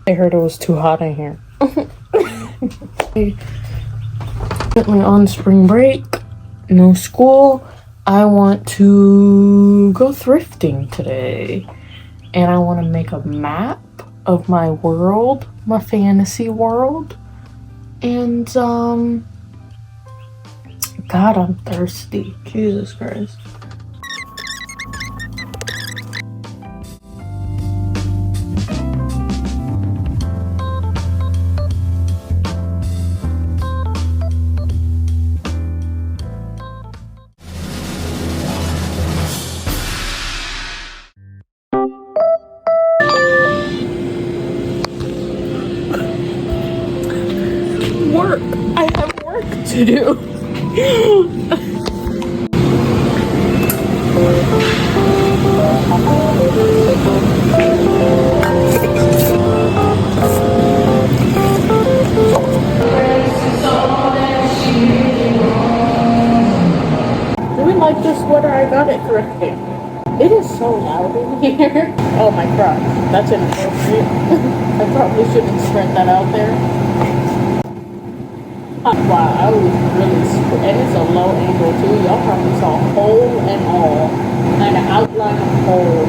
I heard it was too hot in here. Currently on spring break, no school. I want to go thrifting today. And I want to make a map of my world, my fantasy world. And, God, I'm thirsty. Jesus Christ. Work. I have work to do. Do we like this sweater? I got it correctly. It is so loud in here. Oh my crotch. That's inappropriate. I probably shouldn't spread that out there. Wow, I was really and it's a low angle too. Y'all probably saw hole and all. And an outline of hole.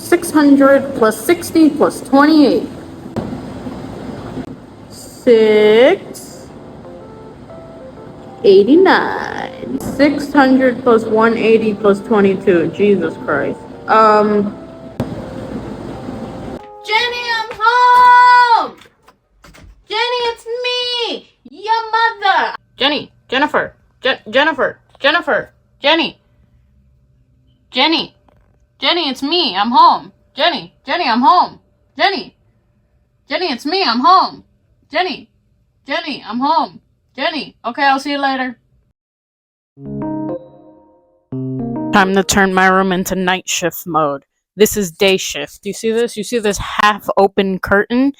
600 plus 60 plus 28. 689. 600 plus 180 plus 22. Jesus Christ. Jenny, I'm home! Jenny, it's me! Your mother! Jenny, Jennifer, Jennifer, Jenny, it's me, I'm home. Jenny, I'm home. Jenny, it's me, I'm home. Jenny, I'm home. Jenny, okay, I'll see you later. Time to turn my room into night shift mode. This is day shift. You see this? You see this half open curtain?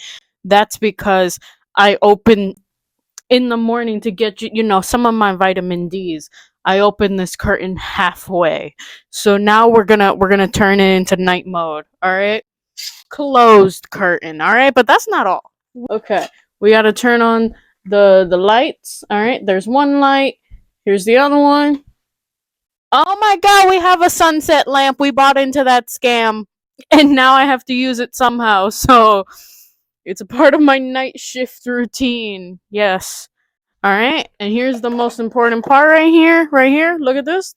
That's because I open in the morning to get some of my vitamin D's. I open this curtain halfway. So now we're gonna turn it into night mode. Alright? Closed curtain, alright? But that's not all. Okay. We gotta turn on the lights. Alright, there's one light. Here's the other one. Oh my god, we have a sunset lamp. We bought into that scam. And now I have to use it somehow. So it's a part of my night shift routine. Yes. Alright. And here's the most important part right here. Right here. Look at this.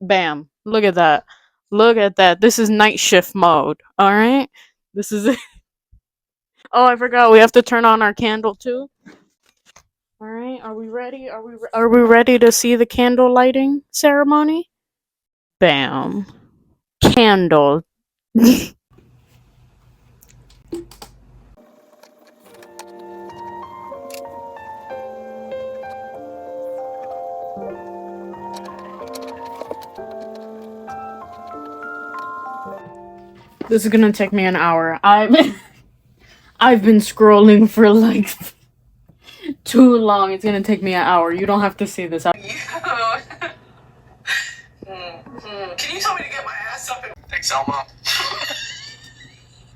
Bam. Look at that. Look at that. This is night shift mode. Alright. This is it. Oh, I forgot. We have to turn on our candle too. Alright. Are we ready? Are we ready to see the candle lighting ceremony? Bam. Candle. This is gonna take me an hour. I've been scrolling for like too long. It's gonna take me an hour. You don't have to see this. Can you tell me to get my ass up? Thanks, Elmo.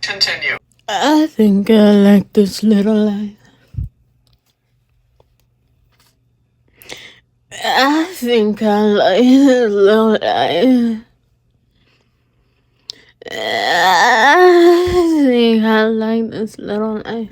Continue. I think I like this little life. I think I like this little life. I think I like this little life.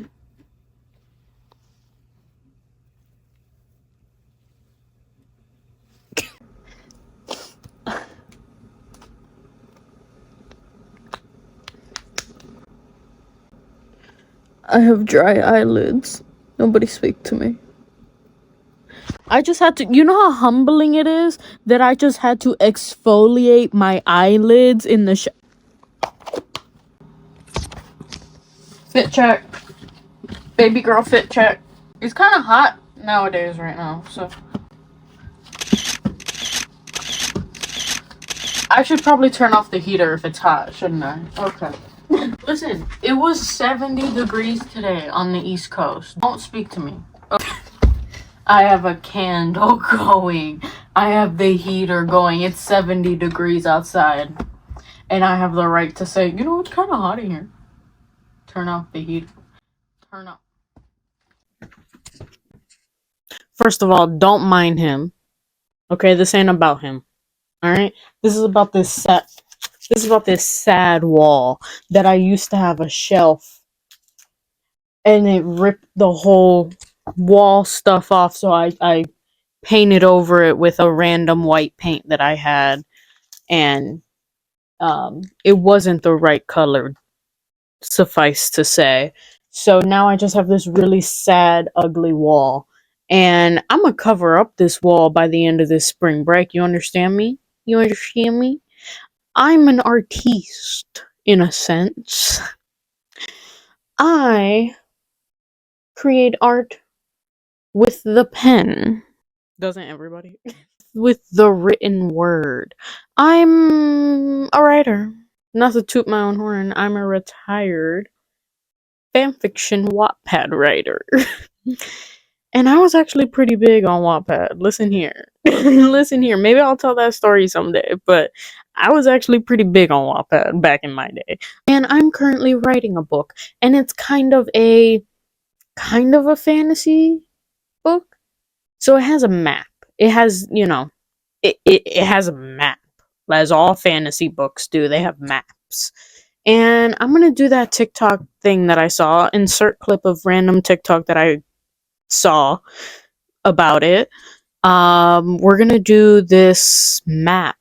I have dry eyelids. Nobody speak to me. I just had to, you know how humbling it is that I just had to exfoliate my eyelids in the Fit check. Baby girl fit check. It's kind of hot nowadays right now, so. I should probably turn off the heater if it's hot, shouldn't I? Okay. Listen, it was 70 degrees today on the East Coast. Don't speak to me. Okay. I have a candle going. I have the heater going. It's 70 degrees outside. And I have the right to say, you know, it's kind of hot in here. Turn off the heat. Turn off. First of all, don't mind him. Okay, this ain't about him. Alright? This is about this sad wall that I used to have a shelf. And it ripped the whole wall stuff off, so I painted over it with a random white paint that I had. And it wasn't the right color, suffice to say. So now I just have this really sad, ugly wall. And I'm gonna cover up this wall by the end of this spring break. You understand me? You understand me? I'm an artiste, in a sense. I create art with the pen. Doesn't everybody? With the written word. I'm a writer. Not to toot my own horn, I'm a retired fanfiction Wattpad writer. And I was actually pretty big on Wattpad. Listen here. Listen here. Maybe I'll tell that story someday, but I was actually pretty big on Wattpad back in my day. And I'm currently writing a book, and it's kind of a fantasy book. So it has a map. It has, you know, it has a map. As all fantasy books do, they have maps. And I'm gonna do that TikTok thing that I saw. Insert clip of random TikTok that I saw about it. We're gonna do this map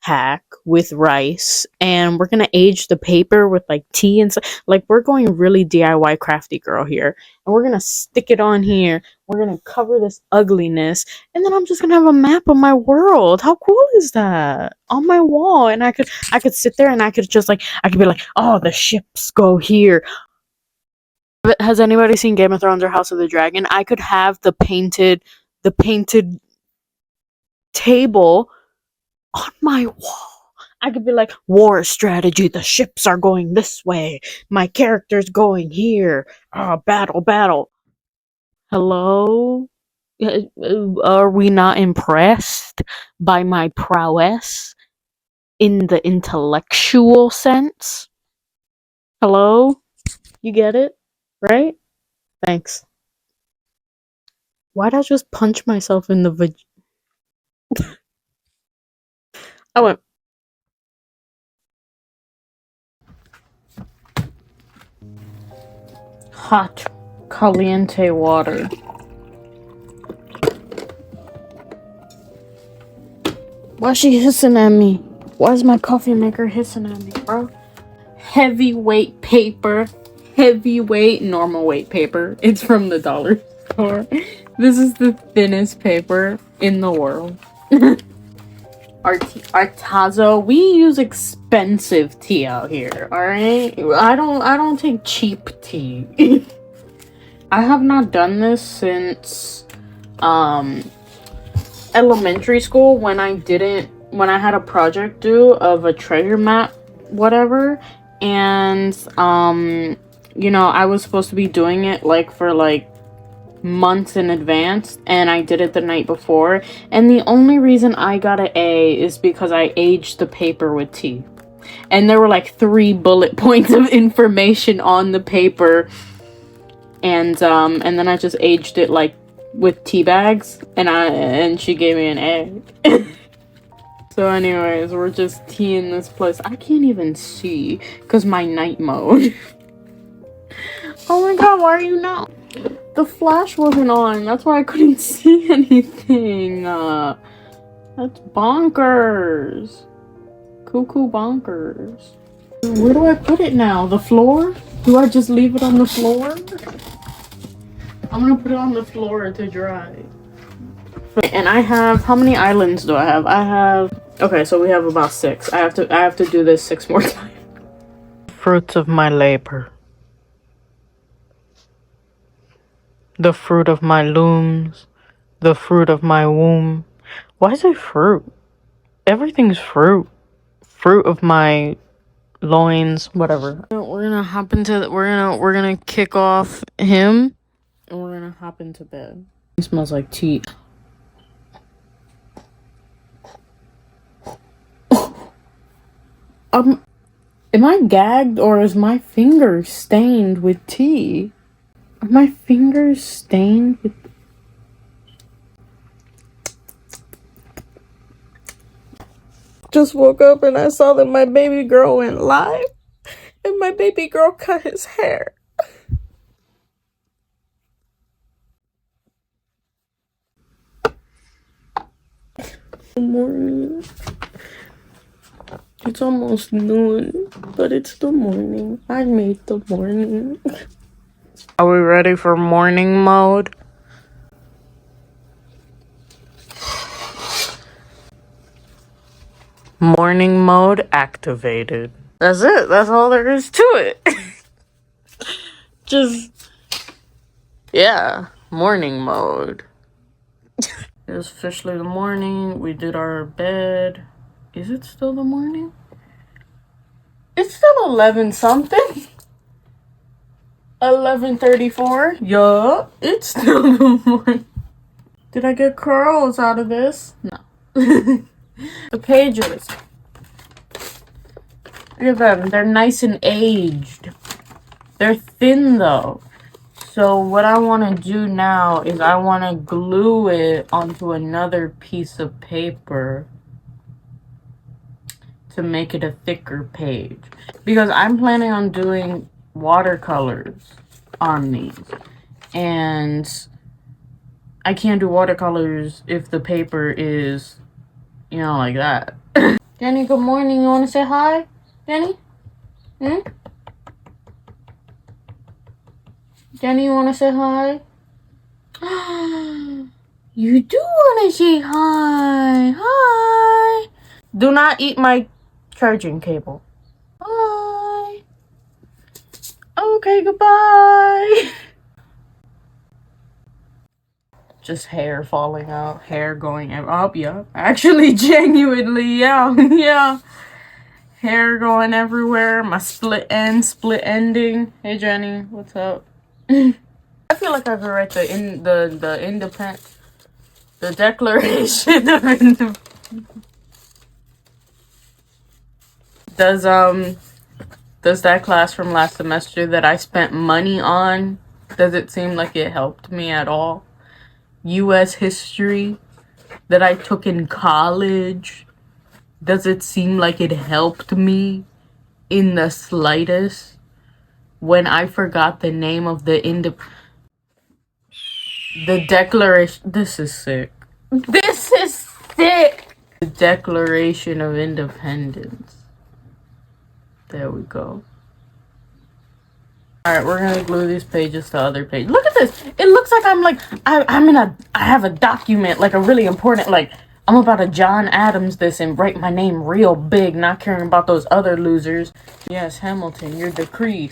hack with rice, and we're gonna age the paper with like tea and stuff. Like, we're going really DIY crafty girl here, and we're gonna stick it on here. We're gonna cover this ugliness, and then I'm just gonna have a map of my world. How cool is that? On my wall, and I could sit there and I could just like, I could be like, oh, the ships go here. Has anybody seen Game of Thrones or House of the Dragon? I could have the painted table on my wall. I could be like, war strategy, the ships are going this way, my character's going here, battle. Hello? Are we not impressed by my prowess in the intellectual sense? Hello? You get it? Right? Thanks. Why'd I just punch myself in the I went. Hot, caliente water. Why is she hissing at me? Why is my coffee maker hissing at me, bro? Heavyweight paper. Heavyweight normal weight paper. It's from the dollar store. This is the thinnest paper in the world. Artazo. We use expensive tea out here, alright? I don't take cheap tea. I have not done this since elementary school, when I had a project due of a treasure map, whatever, and you know, I was supposed to be doing it like for like months in advance, and I did it the night before, and the only reason I got an A is because I aged the paper with tea, and there were like 3 bullet points of information on the paper, and then I just aged it like with tea bags, and she gave me an A. So anyways, we're just teeing this place. I can't even see because my night mode. Oh my god, why are you not? The flash wasn't on. That's why I couldn't see anything. That's bonkers. Cuckoo bonkers. Where do I put it now? The floor? Do I just leave it on the floor? I'm gonna put it on the floor to dry. And I have, how many islands do I have? Okay, so we have about 6. I have to do this 6 more times. Fruits of my labor. The fruit of my looms. The fruit of my womb. Why is it fruit? Everything's fruit. Fruit of my loins, whatever. We're gonna hop into we're gonna kick off him, and we're gonna hop into bed. It smells like tea. Am I gagged or is my finger stained with tea? Are my fingers stained with... Just woke up and I saw that my baby girl went live and my baby girl cut his hair. Good morning. It's almost noon, but it's the morning. I made the morning. Are we ready for morning mode? Morning mode activated. That's it. That's all there is to it. Just, yeah, morning mode. It's officially the morning. We did our bed. Is it still the morning? It's still 11 something. 11:34. Yeah, it's still the morning. Did I get curls out of this? No. The pages. Look at them. They're nice and aged. They're thin though. So what I want to do now is I want to glue it onto another piece of paper to make it a thicker page. Because I'm planning on doing watercolors on these. And I can't do watercolors if the paper is, you know, like that. Jenny, good morning. You want to say hi? Jenny? Jenny, you want to say hi? You do want to say hi. Hi. Do not eat my charging cable. Bye. Okay, goodbye. Just hair falling out, hair going up, yeah. Actually, genuinely, yeah, yeah. Hair going everywhere, my split ending. Hey, Jenny, what's up? I feel like I could write the Declaration of Independence. Does that class from last semester that I spent money on, does it seem like it helped me at all? U.S. history that I took in college, does it seem like it helped me in the slightest when I forgot the name of the Declaration? This is sick. This is sick. The Declaration of Independence. There we go. All right, we're gonna glue these pages to other pages. Look at this. It looks like I'm like I have a document, like a really important, like I'm about to John Adams this and write my name real big, not caring about those other losers. Yes, Hamilton, your decree.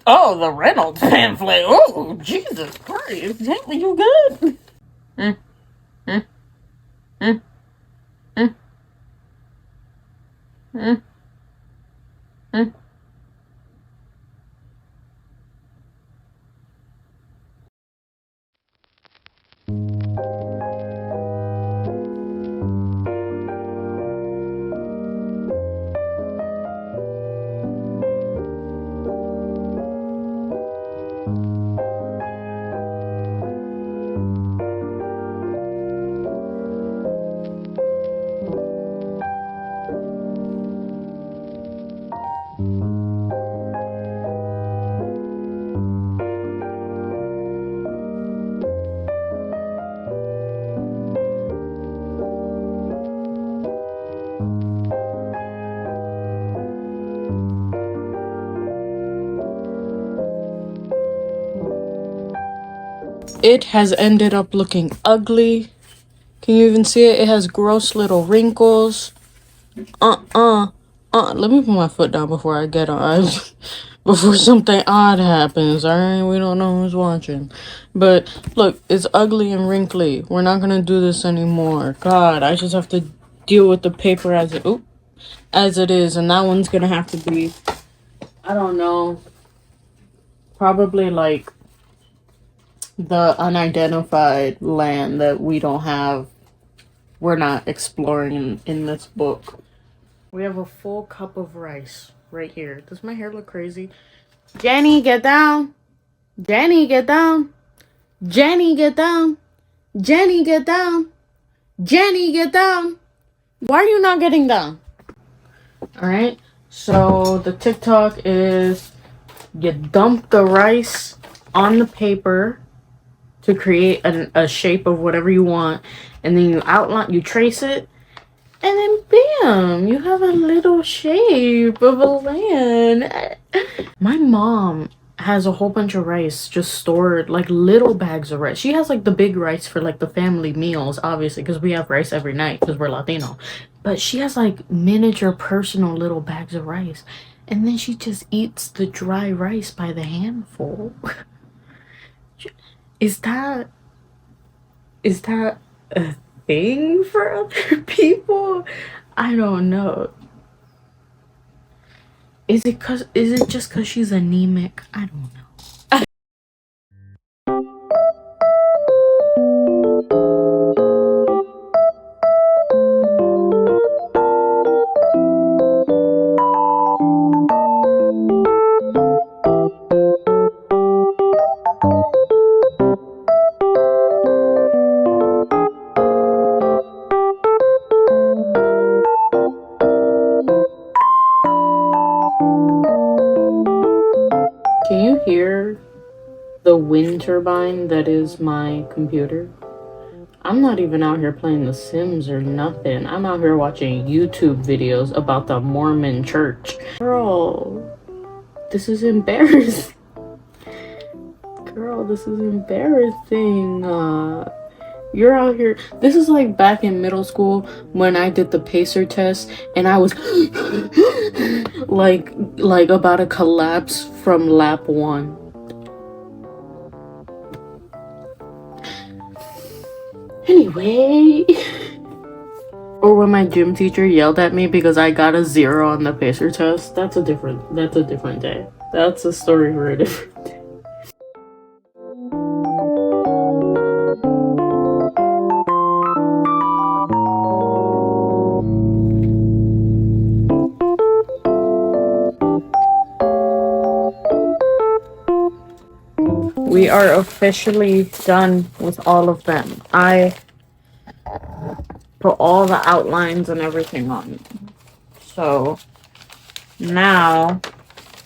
Oh, the Reynolds pamphlet. Oh, Jesus Christ. Henry, you good? Mm, mm, mm, mm, mm, mm. It has ended up looking ugly. Can you even see it? It has gross little wrinkles. Let me put my foot down before I get on. Before something odd happens, alright? We don't know who's watching. But, look, it's ugly and wrinkly. We're not gonna do this anymore. God, I just have to deal with the paper as it is. And that one's gonna have to be, I don't know, probably like the unidentified land that we don't have, we're not exploring in this book. We have a full cup of rice right here. Does my hair look crazy? Jenny, get down. Jenny, get down. Jenny, get down. Jenny, get down. Jenny, get down. Why are you not getting down? Alright, so the TikTok is you dump the rice on the paper to create a shape of whatever you want, and then you trace it, and then bam, you have a little shape of a land. My mom has a whole bunch of rice just stored, like little bags of rice. She has like the big rice for like the family meals, obviously, because we have rice every night because we're Latino. But she has like miniature personal little bags of rice. And then she just eats the dry rice by the handful. Is that a thing for other people? I don't know. Is it just cause she's anemic? I don't know. Can you hear the wind turbine that is my computer? I'm not even out here playing The Sims or nothing. I'm out here watching YouTube videos about the Mormon church. Girl, this is embarrassing. Girl, this is embarrassing. You're out here. This is like back in middle school when I did the pacer test and I was like about to collapse from lap 1. Anyway, or when my gym teacher yelled at me because I got a 0 on the pacer test. That's a different day. That's a story for a different day. We are officially done with all of them. I put all the outlines and everything on. So now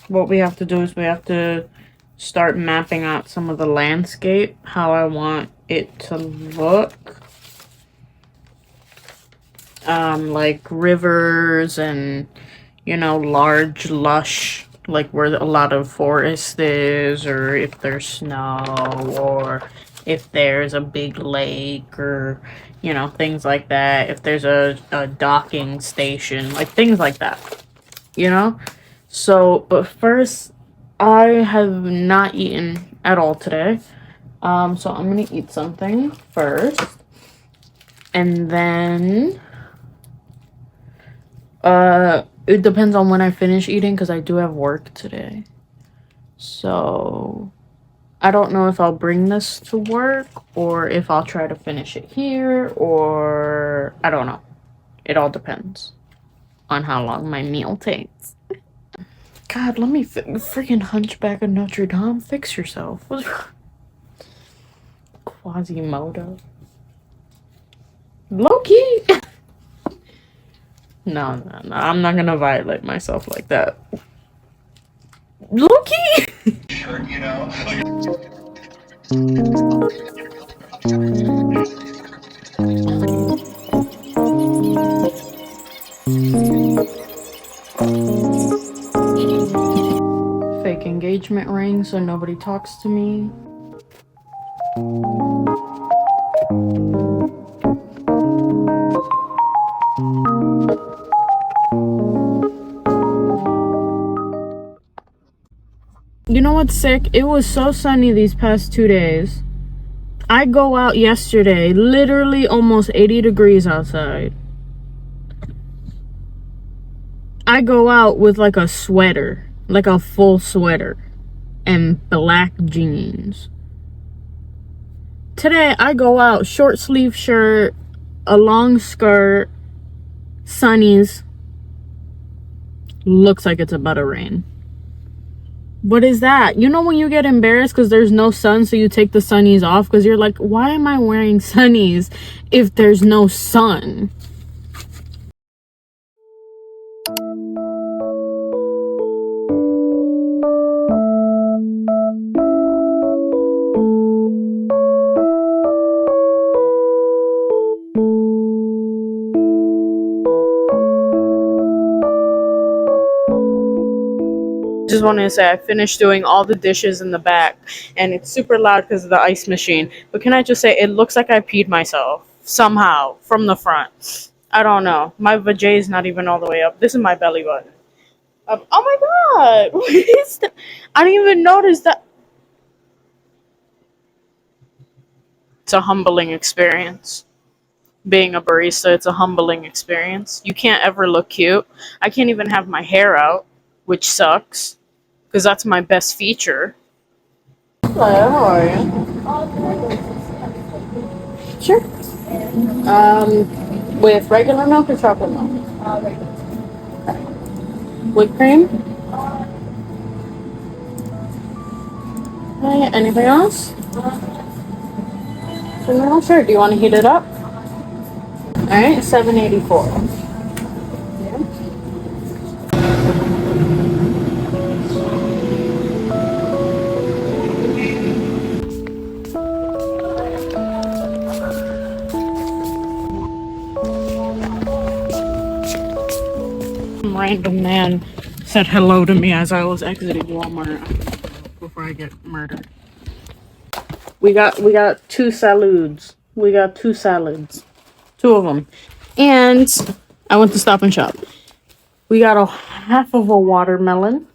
what we have to do is we have to start mapping out some of the landscape, how I want it to look. Like rivers and, you know, large, lush, like where a lot of forest is, or if there's snow, or if there's a big lake, or, you know, things like that. If there's a docking station, like things like that, you know? So, but first, I have not eaten at all today. So I'm gonna eat something first. And then it depends on when I finish eating because I do have work today. So I don't know if I'll bring this to work or if I'll try to finish it here, or I don't know. It all depends on how long my meal takes. God, let me freaking Hunchback of Notre Dame. Fix yourself. Quasimodo. Loki. No, I'm not gonna violate myself like that. Loki! Shirt, you know? Fake engagement ring so nobody talks to me. You know what's sick? It was so sunny these past 2 days. I go out yesterday, literally almost 80 degrees outside. I go out with like a sweater, like a full sweater, and black jeans. Today I go out, short sleeve shirt, a long skirt, sunnies, Looks like it's about to rain. What is that? You know when you get embarrassed because there's no sun, so you take the sunnies off because you're like, why am I wearing sunnies if there's no sun? Just wanted to say I finished doing all the dishes in the back, and it's super loud because of the ice machine. But can I just say, it looks like I peed myself somehow from the front. I don't know. My vajay is not even all the way up. This is my belly button. Oh my god! What is that? I didn't even notice that. It's a humbling experience. Being a barista, it's a humbling experience. You can't ever look cute. I can't even have my hair out, which sucks. Because that's my best feature. Hello, how are you? Sure. With regular milk or chocolate milk? Whipped cream? Okay, anything else? No, sure. Do you want to heat it up? Alright, $7.84. Some random man said hello to me as I was exiting Walmart before I get murdered. We got two salads. We got two salads. Two of them. And I went to Stop and Shop. We got a half of a watermelon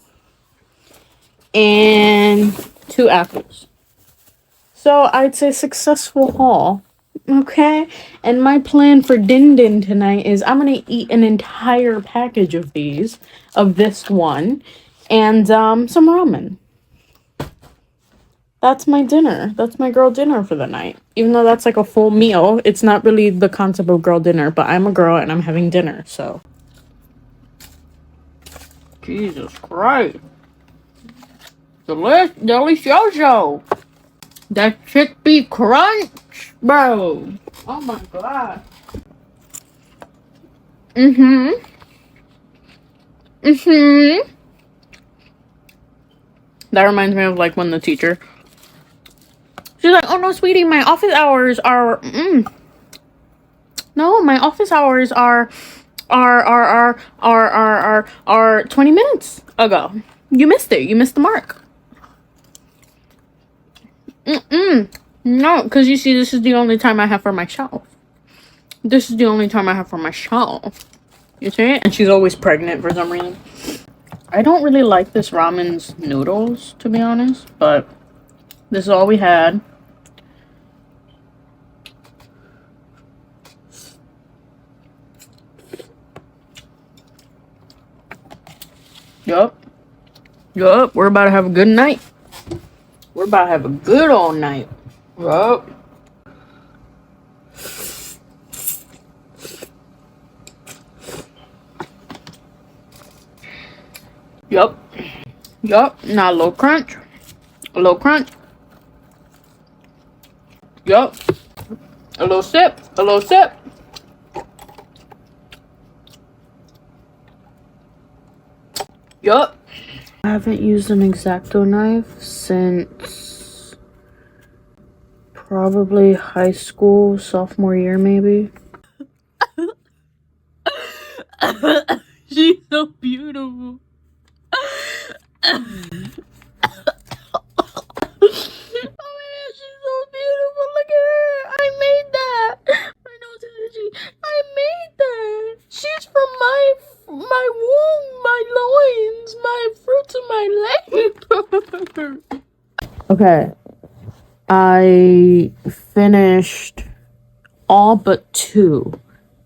and 2 apples. So I'd say successful haul. Okay? And my plan for Din Din tonight is I'm gonna eat an entire package of these, of this one, and some ramen. That's my dinner. That's my girl dinner for the night. Even though that's like a full meal, it's not really the concept of girl dinner, but I'm a girl and I'm having dinner, so. Jesus Christ. Delicioso. That chickpea crunch, bro. Oh my god. That reminds me of like when the teacher, she's like, oh no, sweetie, my office hours are, no, my office hours are 20 minutes ago. You missed it. You missed the mark. No, because you see, this is the only time I have for myself. This is the only time I have for myself. You see? And she's always pregnant for some reason. I don't really like this ramen's noodles, to be honest, but this is all we had. Yup, we're about to have a good night. We're about to have a good old night. Yup. Yup. Now a little crunch. Yup. A little sip. Yup. I haven't used an X-Acto knife since probably high school, sophomore year maybe. She's so beautiful. Oh my god, she's so beautiful. Look at her. I made that. My nose is itchy. I made that. She's from my womb, my loins, my fruits of my labor. Okay. I finished all but 2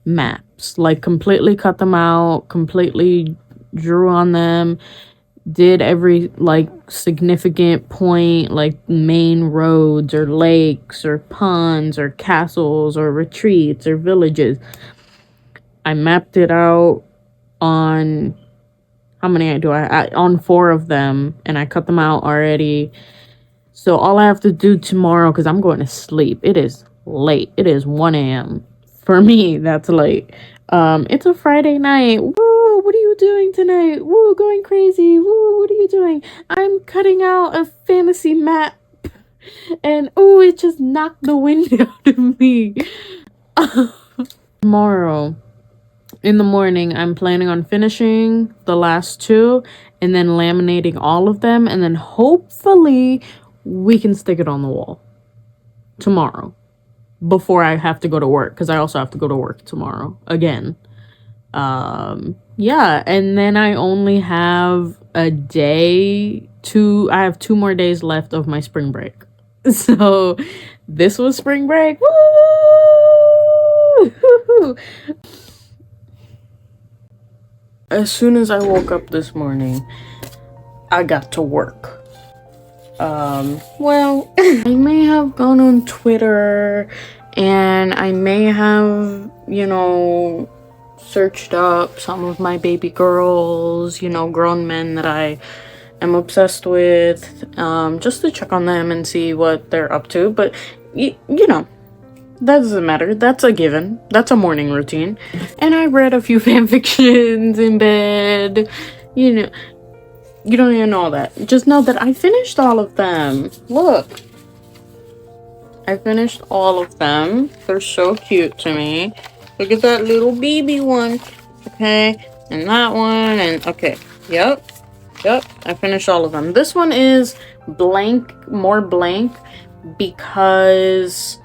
maps. Like completely cut them out, completely drew on them, did every like significant point, like main roads or lakes or ponds or castles or retreats or villages. I mapped it out on how many I on 4 of them, and I cut them out already. So all I have to do tomorrow, because I'm going to sleep. It is late. It is 1 a.m. For me, that's late. It's a Friday night. Woo, what are you doing tonight? Woo, going crazy. Woo, what are you doing? I'm cutting out a fantasy map. And oh, it just knocked the wind out of me. Tomorrow in the morning, I'm planning on finishing the last 2 and then laminating all of them, and then hopefully we can stick it on the wall tomorrow before I have to go to work, because I also have to go to work tomorrow again. Yeah, and then I only have I have 2 more days left of my spring break. So this was spring break. Woo! As soon as I woke up this morning, I got to work. Well, I may have gone on Twitter and I may have, searched up some of my baby girls, grown men that I am obsessed with, just to check on them and see what they're up to. But, that doesn't matter. That's a given. That's a morning routine. And I read a few fan fictions in bed. You don't even know that. Just know that I finished all of them. Look. I finished all of them. They're so cute to me. Look at that little baby one. Okay. And that one. And okay. Yep. I finished all of them. This one is blank. More blank. Because...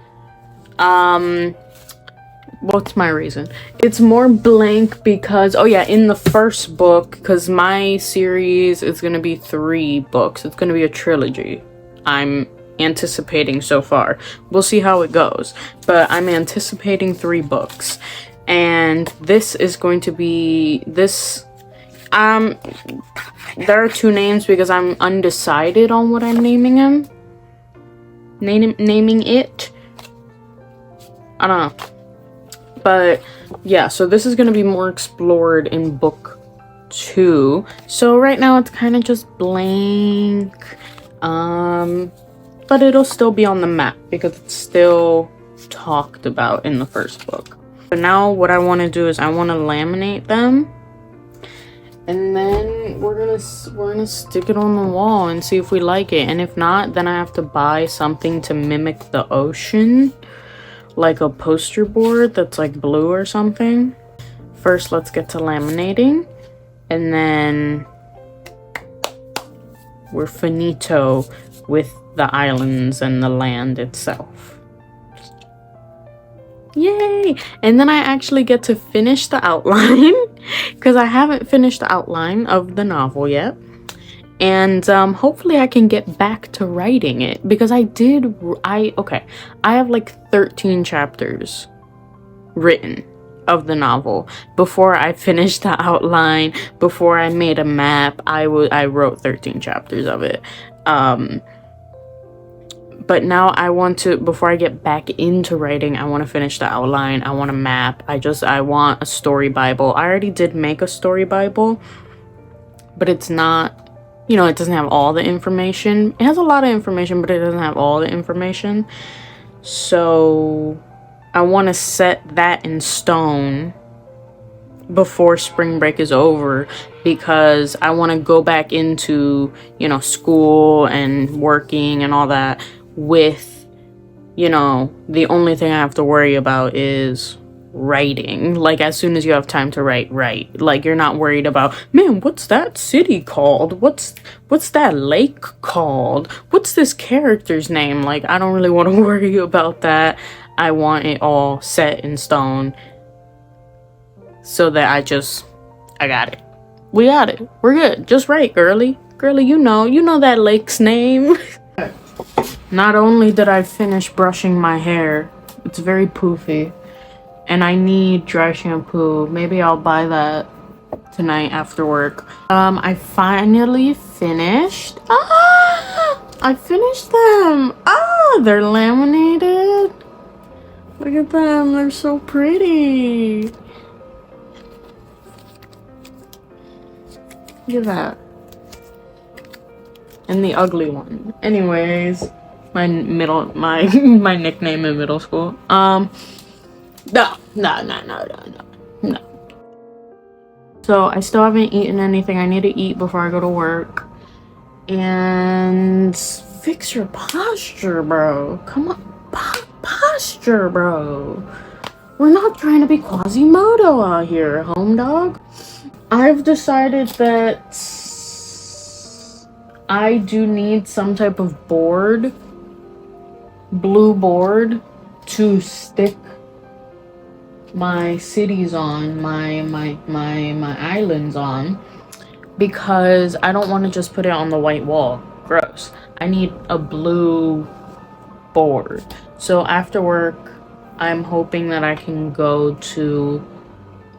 what's my reason? It's more blank because, in the first book, because my series is going to be 3 books. It's going to be a trilogy. I'm anticipating so far. We'll see how it goes. But I'm anticipating 3 books. And this is going to be this... there are 2 names because I'm undecided on what I'm naming him. Naming it. I don't know. But yeah, so this is going to be more explored in book 2. So right now it's kind of just blank. But it'll still be on the map because it's still talked about in the first book. So now what I want to do is I want to laminate them. And then we're gonna stick it on the wall and see if we like it. And if not, then I have to buy something to mimic the ocean. Like a poster board that's like blue or something. First, let's get to laminating. And then we're finito with the islands and the land itself. Yay! And then I actually get to finish the outline. Because I haven't finished the outline of the novel yet. And hopefully I can get back to writing it, because I have like 13 chapters written of the novel. Before I finished the outline, before I made a map, I wrote 13 chapters of it. But now I want to, before I get back into writing, I want to finish the outline. I want a map. I want a story Bible. I already did make a story Bible, but it's not, it doesn't have all the information. It has a lot of information, but it doesn't have all the information. So I want to set that in stone before spring break is over, because I want to go back into, school and working and all that with, the only thing I have to worry about is writing. Like, as soon as you have time to write. Like, you're not worried about, man, what's that city called? What's that lake called? What's this character's name? Like, I don't really want to worry about that. I want it all set in stone so that I got it. We got it. We're good. Just write, girly. Girly, you know that lake's name. Not only did I finish brushing my hair, it's very poofy. And I need dry shampoo. Maybe I'll buy that tonight after work. I finally finished. I finished them. They're laminated. Look at them. They're so pretty. Look at that. And the ugly one. Anyways, my my nickname in middle school. No. So I still haven't eaten anything. I need to eat before I go to work. And fix your posture, bro. Come on, posture, bro. We're not trying to be Quasimodo out here, home dog. I've decided that I do need some type of board, blue board, to stick my cities on, my islands on, because I don't want to just put it on the white wall. Gross. I need a blue board. So after work, I'm hoping that I can go to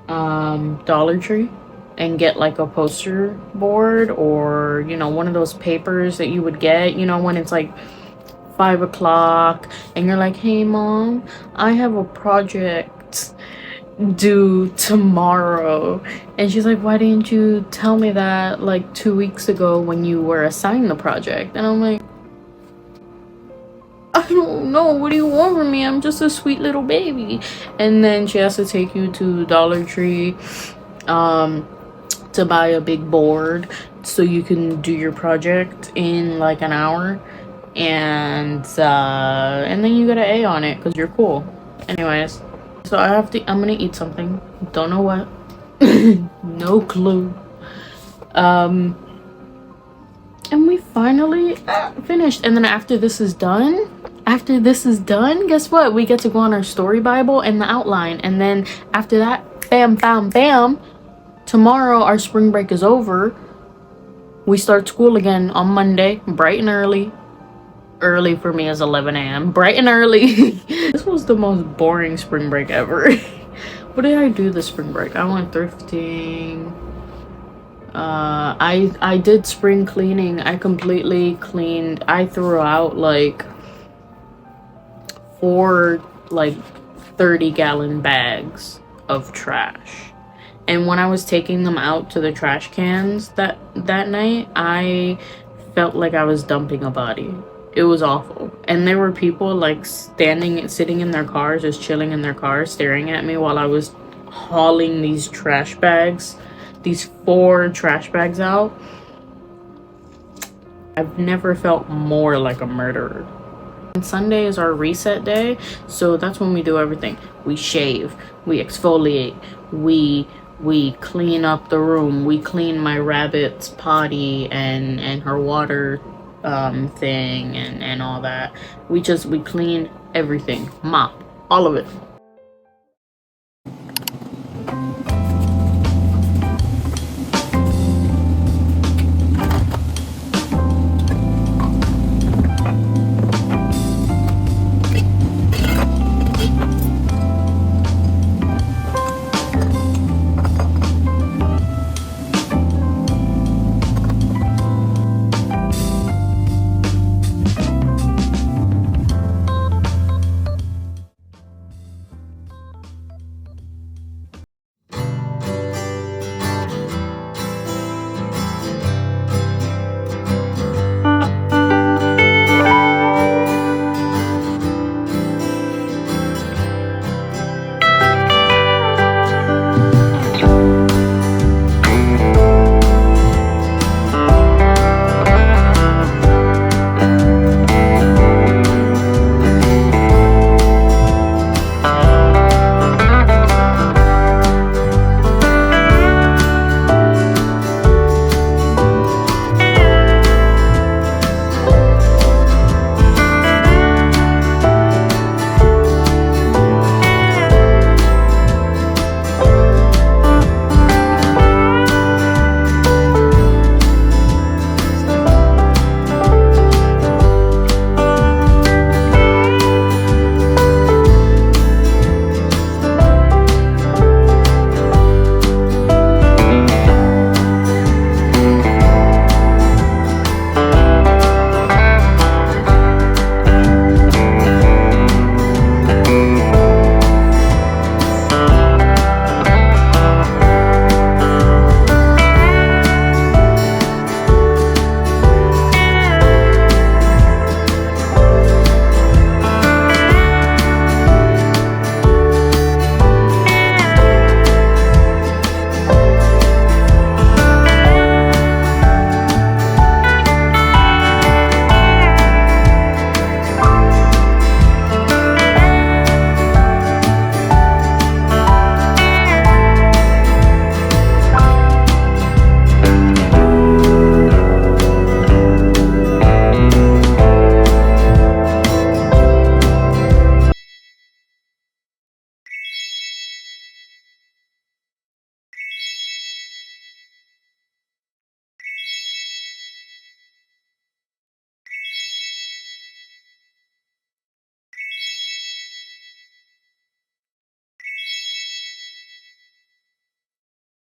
Dollar Tree and get like a poster board, or you know, one of those papers that you would get, you know, when it's like 5 o'clock and you're like, hey mom, I have a project due tomorrow. And she's like, why didn't you tell me that like 2 weeks ago when you were assigned the project? And I'm like, I don't know, what do you want from me? I'm just a sweet little baby. And then she has to take you to Dollar Tree to buy a big board so you can do your project in like an hour, and then you get an A on it because you're cool. Anyways, so I'm gonna eat something, don't know what. No clue. And we finally finished. And then after this is done, guess what? We get to go on our story Bible and the outline. And then after that, bam, bam, bam, tomorrow our spring break is over. We start school again on Monday, bright and early. Early for me is 11 a.m. Bright and early. This was the most boring spring break ever. What did I do this spring break? I went thrifting. I did spring cleaning. I completely cleaned. I threw out like 4 like 30-gallon bags of trash. And when I was taking them out to the trash cans that night, I felt like I was dumping a body. It was awful. And there were people like sitting in their cars, just chilling in their cars, staring at me while I was hauling these trash bags, these 4 trash bags out. I've never felt more like a murderer. And Sunday is our reset day, so that's when we do everything. We shave, we exfoliate, we clean up the room, we clean my rabbit's potty and her water thing and all that. We clean everything, mop all of it.